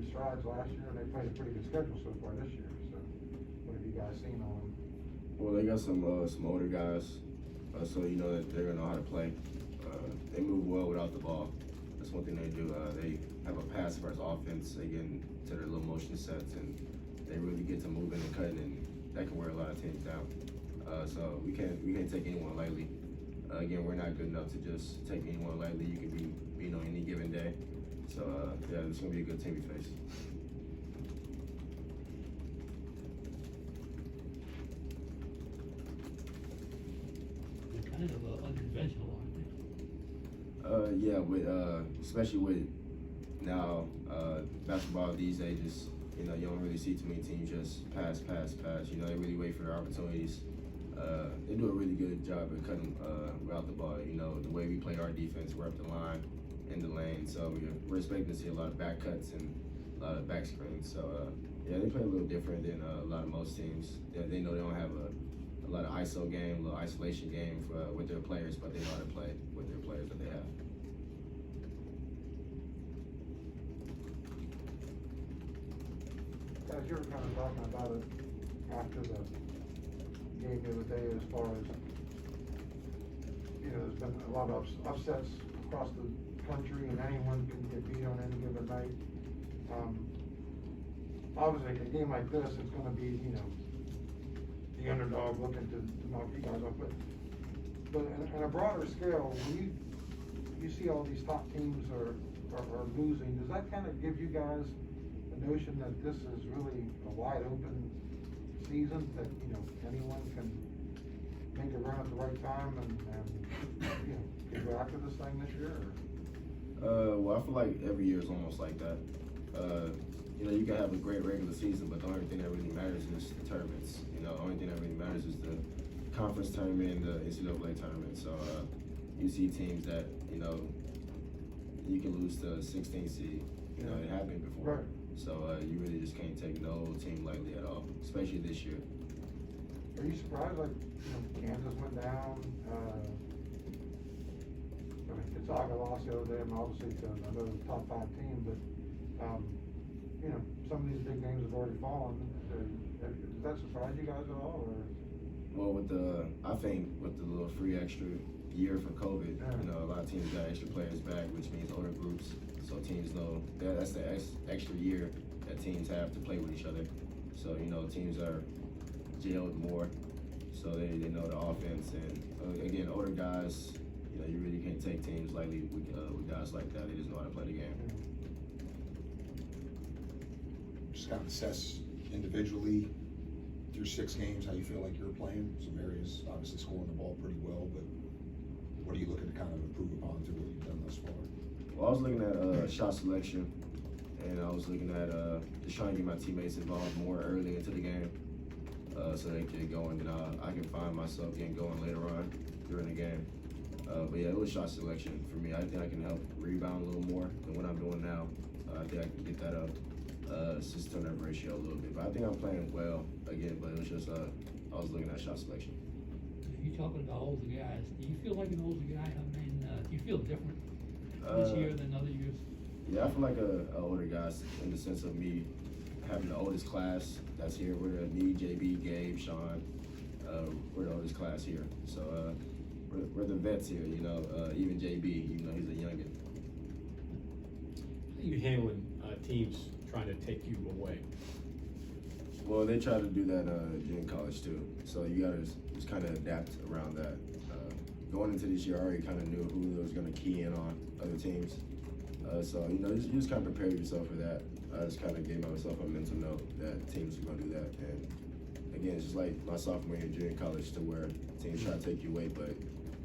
good strides last year, and they played a pretty good schedule so far this year. So, what have you guys seen on them? Well, they got some older guys, so you know that they're gonna know how to play. They move well without the ball. That's one thing they do. They have a pass first offense. They get into their little motion sets, and they really get to moving and cutting, and that can wear a lot of teams down. So we can't take anyone lightly. Again, we're not good enough to just take anyone lightly. You can be beat on any given day. So yeah, it's gonna be a good team we face. They're kind of unconventional, aren't they? Yeah, with especially with now basketball these days, just, you know, you don't really see too many teams just pass. You know, they really wait for their opportunities. They do a really good job at cutting without the ball. You know, the way we play our defense, we're up the line, in the lane, so we're expecting to see a lot of back cuts and a lot of back screens. So yeah, they play a little different than a lot of most teams. They know they don't have a lot of ISO game, a little isolation game with their players, but they know how to play with their players that they have. Guys, you were kind of talking about it after the game the other day, as far as, you know, there's been a lot of upsets across the country, and anyone can get beat on any given night. Obviously, a game like this, it's going to be, you know, the underdog looking to knock you guys off. But on a broader scale, when you see all these top teams are losing, does that kind of give you guys the notion that this is really a wide open season, that, you know, anyone can make a run at the right time and you know, get go after this thing this year? Or? Well, I feel like every year is almost like that. You know, you can have a great regular season, but the only thing that really matters is the tournaments. You know, the only thing that really matters is the conference tournament and the NCAA tournament. So you see teams that, you know, you can lose to a 16 seed. You know, it happened before. Right. So you really just can't take no team lightly at all, especially this year. Are you surprised, like, you know, Kansas went down? I mean, Gonzaga lost the other day, and obviously to another top 5 team, but you know, some of these big names have already fallen. Does that surprise you guys at all? Or? Well, I think with the little free extra year for COVID, you know, a lot of teams got extra players back, which means older groups. So teams know that's the extra year that teams have to play with each other. So, you know, teams are jailed more, so they know the offense. And again, older guys, you know, you really can't take teams lightly with guys like that. They just know how to play the game. Just kind of assess individually through 6 games how you feel like you're playing. Some areas obviously scoring the ball pretty well, but what are you looking to kind of improve upon to what you've done thus far? Well, I was looking at shot selection, and I was looking at just trying to get my teammates involved more early into the game, so they can get going, and I can find myself getting going later on during the game. But yeah, it was shot selection for me. I think I can help rebound a little more than what I'm doing now. I think I can get that up, assist turnover ratio a little bit. But I think I'm playing well again. But it was just I was looking at shot selection. You talking about older guys? Do you feel like an older guy? I mean, do you feel different this year than other years? Yeah, I feel like a older guy in the sense of me having the oldest class that's here. We're me, JB, Gabe, Sean. We're the oldest class here. So we're the vets here, you know. Even JB, even though he's a youngin. How are you handling teams trying to take you away? Well, they try to do that in college too. So you gotta just kind of adapt around that. Going into this year, I already kind of knew who was going to key in on other teams. So, you know, you just kind of prepare yourself for that. I just kind of gave myself a mental note that teams are going to do that. And again, it's just like my sophomore year in junior college, to where teams try to take you away, but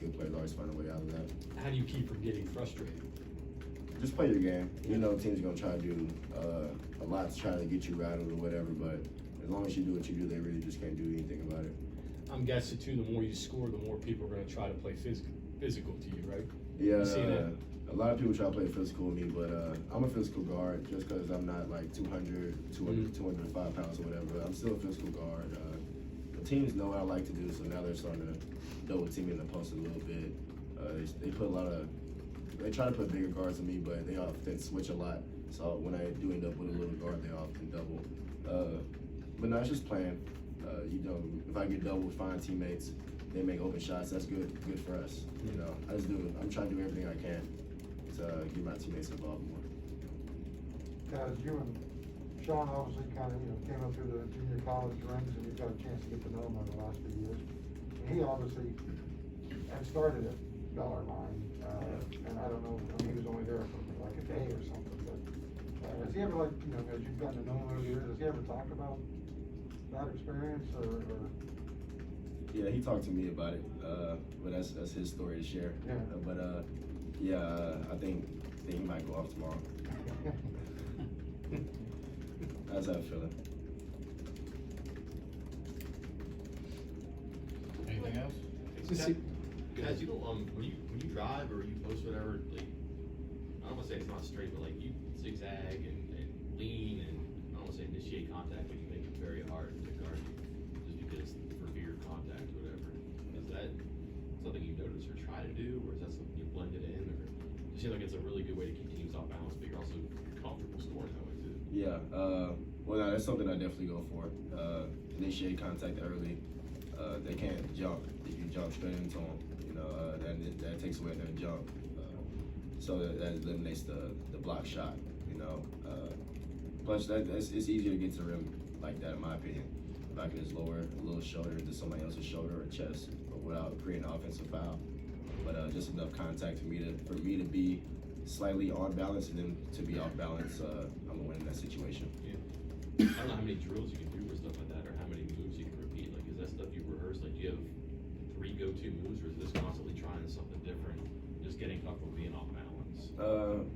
good players always find a way out of that. How do you keep from getting frustrated? Just play your game. You know, teams are going to try to do a lot to try to get you rattled or whatever, but as long as you do what you do, they really just can't do anything about it. I'm guessing too, the more you score, the more people are going to try to play physical to you, right? Yeah, You see that? a lot of people try to play physical with me, but I'm a physical guard just because I'm not like 205 pounds or whatever. I'm still a physical guard. The teams know what I like to do, so now they're starting to double team me in the post a little bit. They put they try to put bigger guards on me, but they often switch a lot. So when I do end up with a little guard, they often double. But no, it's just playing. You know, if I get doubled, find teammates, they make open shots. That's good for us. You know, I'm trying to do everything I can to get my teammates involved more. Guys, you and Sean obviously kind of, came up through the junior college ranks, and you've got a chance to get to know him over the last few years. And he obviously had started at Bellarmine, and I don't know, he was only there for like a day or something, but has he ever, as you've gotten to know him over the years, has he ever talked about that experience, or? Yeah, he talked to me about it, but that's his story to share. Yeah. I think he might go off tomorrow. How's that feeling? Anything else? Guys, you know, when you drive or you post whatever, like, I don't wanna say it's not straight, but like you zigzag and lean and I don't wanna say initiate contact, but you make it very hard to guard you, just because for fear of contact or whatever. Is that something you notice or try to do, or is that something you blended in, or it seems like it's a really good way to keep teams off balance, but you're also comfortable scoring that way too? Yeah, well, no, that's something I definitely go for. Initiate contact early. They can't jump. If you jump straight into them, that takes away their jump. So that eliminates the block shot, Plus, it's easier to get to the rim like that, in my opinion. If I can just lower a little shoulder to somebody else's shoulder or chest, but without creating an offensive foul. But just enough contact for me to be slightly on balance and then to be off balance, I'm gonna win in that situation. Yeah. I don't know how many drills you can do or stuff like that, or how many moves you can repeat. Like, is that stuff you rehearse? Like, do you have 3 go-to moves, or is this constantly trying something different, just getting comfortable being off balance?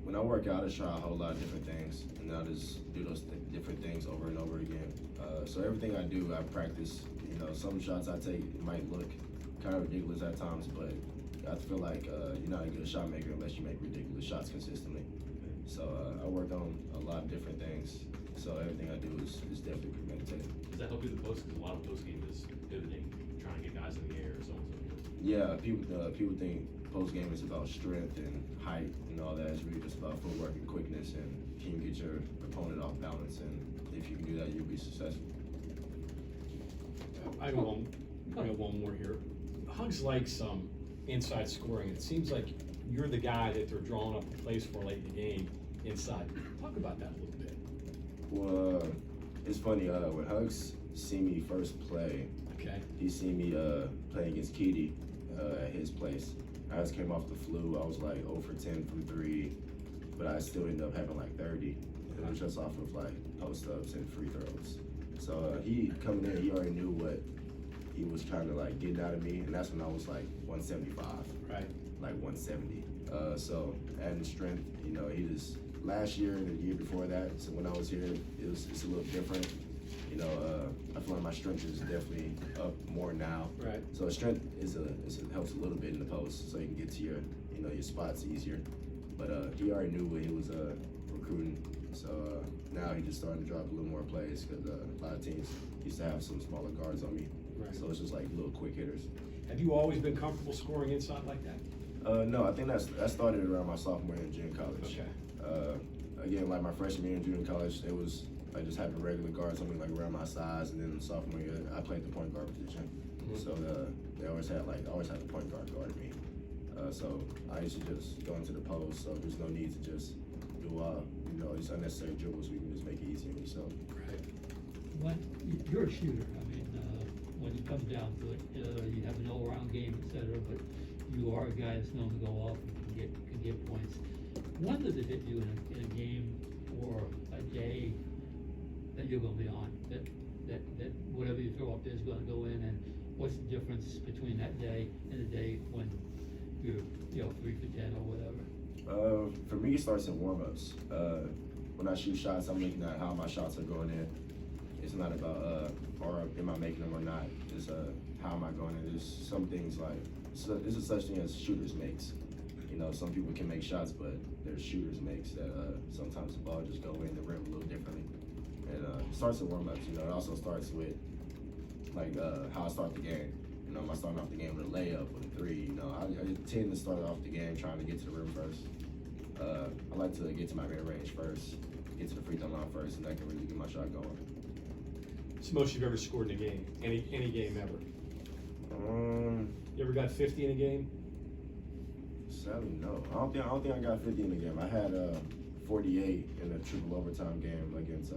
When I work out, I try a whole lot of different things, and I just do those different things over and over again. So everything I do, I practice. Some shots I take might look kind of ridiculous at times, but I feel like you're not a good shot maker unless you make ridiculous shots consistently. So I worked on a lot of different things. So everything I do is definitely premeditated. Does that help you the post? Because a lot of post game is pivoting, trying to get guys in the air or so on and so forth. Yeah, people think post game is about strength and height and all that. It's really just about footwork and quickness, and can you get your opponent off balance? And if you can do that, you'll be successful. I got one more here. Hugs like some inside scoring. It seems like you're the guy that they're drawing up the plays for late in the game inside. Talk about that a little bit. Well, it's funny, when Hugs see me first play, Okay. he seen me playing against Keedy at his place. I just came off the flu. I was like 0 for 10 from 3, but I still ended up having like 30. It was just off of like post-ups and free throws. So he coming in, he already knew what he was trying to like get out of me, and that's when I was like 175. Right. Like 170. So adding strength, he just last year and the year before that. So when I was here, it's a little different. I feel like my strength is definitely up more now. Right. So strength helps a little bit in the post, so you can get to your your spots easier. But he already knew what he was recruiting. So now he just starting to drop a little more plays because a lot of teams used to have some smaller guards on me. Right. So it's just like little quick hitters. Have you always been comfortable scoring inside like that? No, I think that started around my sophomore year in junior college. Okay. Again, like my freshman year in junior college, it was like just having regular guards, something like around my size, and then sophomore year, I played the point guard position. Mm-hmm. So they always had the point guard guarding me. So I used to just go into the post, so there's no need to just do these unnecessary dribbles. We can just make it easy on yourself. Right. When you're a shooter, when it comes down to it, you have an all-around game, etc. But you are a guy that's known to go off and can get points. When does it hit you in a game or a day that you're going to be on? That whatever you throw up there is going to go in, and what's the difference between that day and the day when you're 3 for 10 or whatever? For me, it starts in warm-ups. When I shoot shots, I'm looking at how my shots are going in. It's not about or am I making them or not. It's how am I going in. There's some things like there's a such thing as shooters makes. Some people can make shots, but there's shooters makes that sometimes the ball just go in the rim a little differently. And it starts in warm-ups. It also starts with like how I start the game. Am I starting off the game with a layup, with a 3? I tend to start off the game trying to get to the rim first. I like to get to my mid range first, get to the free throw line first, and that can really get my shot going. It's the most you've ever scored in a game, any game ever. You ever got 50 in a game? Sadly, no. I don't think I got 50 in the game. I had 48 in a triple overtime game against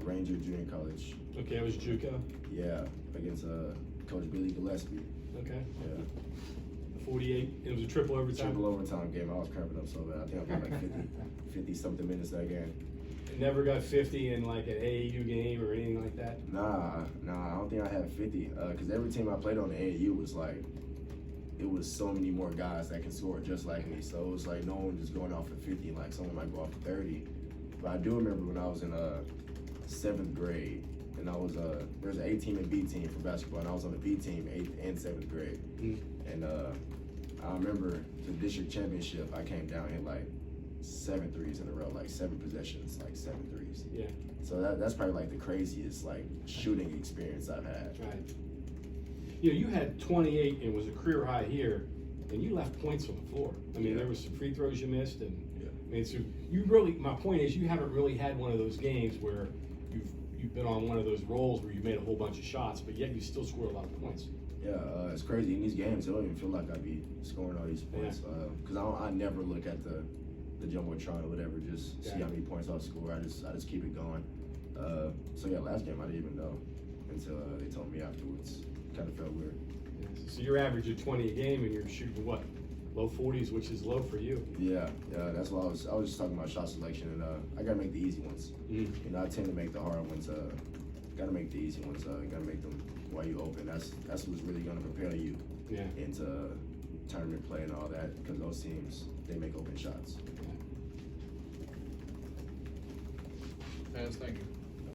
Ranger Junior College. Okay, it was JUCO. Yeah, against Coach Billy Gillespie. Okay. Yeah. 48. It was a triple overtime. Triple overtime game. I was cramping up so bad. I think I played like 50 something minutes that game. Never got 50 in like an AAU game or anything like that. Nah, I don't think I had 50. Cause every team I played on the AAU was like, it was so many more guys that can score just like me. So it was like no one just going off for 50. Like someone might go off for 30. But I do remember when I was in 7th grade, and I was there's an A team and B team for basketball, and I was on the B team 8th and 7th grade. And I remember the district championship. I came down and hit like 7 threes in a row, like 7 possessions, like 7 threes. Yeah. So that's probably like the craziest like shooting experience I've had. Right. You know, you had 28 and was a career high here, and you left points on the floor. I mean, Yeah. there was some free throws you missed, and Yeah. I mean, so you really. My point is, you haven't really had one of those games where you've been on one of those rolls where you made a whole bunch of shots, but yet you still score a lot of points. Yeah, it's crazy. In these games, it don't even feel like I'd be scoring all these points. Because I never look at the Jumbotron or whatever, just see how many points I'll score. I just keep it going. So yeah, last game I didn't even know until they told me afterwards. Kind of felt weird. Yeah, so you're averaging 20 a game, and you're shooting what? Low 40s, which is low for you. Yeah, that's why I was just talking about shot selection, and I gotta make the easy ones. You know, I tend to make the hard ones. Gotta make the easy ones. Gotta make them while you open. That's what's really gonna prepare you into tournament play and all that. Because those teams, they make open shots. Thank you.